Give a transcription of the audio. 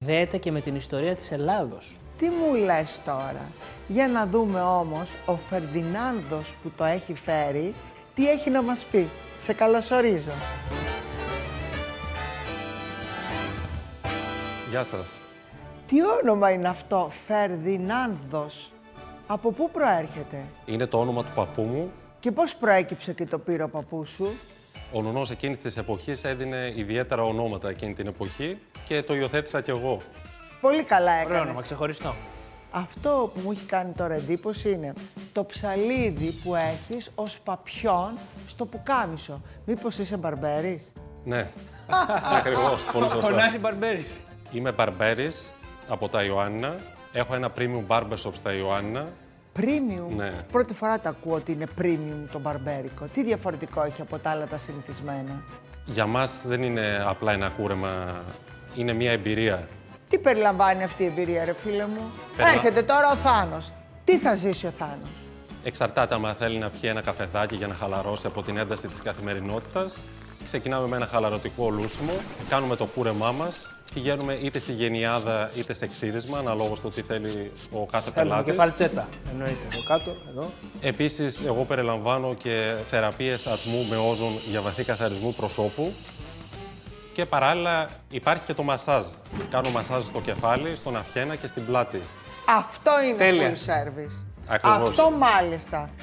Δέεται και με την ιστορία της Ελλάδος. Τι μου λες τώρα. Για να δούμε όμως ο Φερδινάνδος που το έχει φέρει, τι έχει να μας πει. Σε καλωσορίζω. Γεια σας. Τι όνομα είναι αυτό, Φερδινάνδος. Από πού προέρχεται Είναι το όνομα του παππού μου. και πώς προέκυψε και το πήρε ο παππούς σου. Ο νονός εκείνης της εποχής έδινε ιδιαίτερα ονόματα εκείνη την εποχή και το υιοθέτησα κι εγώ. Πολύ καλά Ωραίο έκανες. όνομα, ξεχωριστό. Αυτό που μου έχει κάνει τώρα εντύπωση είναι το ψαλίδι που έχεις ως παπιόν στο πουκάμισο. Μήπως είσαι μπαρμπέρης? Ναι, ακριβώς, πολύ σωστά. Φωνάζει Μπαρμπέρης. Είμαι μπαρμπέρης από τα Ιωάννινα. Έχω ένα premium barbershop στα Ιωάννινα. Premium. Ναι. Πρώτη φορά το ακούω ότι είναι premium το μπαρμπέρικο. Τι διαφορετικό έχει από τα άλλα τα συνηθισμένα. Για μας δεν είναι απλά ένα κούρεμα, είναι μια εμπειρία. Τι περιλαμβάνει αυτή η εμπειρία, ρε φίλε μου. Περιλα- Έρχεται τώρα ο Θάνος. Τι θα ζήσει ο Θάνος? Εξαρτάται άμα θέλει να πιει ένα καφεδάκι για να χαλαρώσει από την ένταση της καθημερινότητας. Ξεκινάμε με ένα χαλαρωτικό λούσιμο, κάνουμε το κούρεμά μας, πηγαίνουμε είτε στη γενιάδα είτε σε ξύρισμα, αναλόγως το τι θέλει ο κάθε Θέλουμε και πελάτης. φαλτσέτα. Εννοείται. Εδώ κάτω, εδώ. Επίσης, εγώ περιλαμβάνω και θεραπείες ατμού με όζον για βαθύ καθαρισμού προσώπου. Και παράλληλα υπάρχει και το μασάζ. Κάνω μασάζ στο κεφάλι, στον αυχένα και στην πλάτη. Αυτό είναι Τέλεια. full service. Ακριβώς. Αυτό μάλιστα.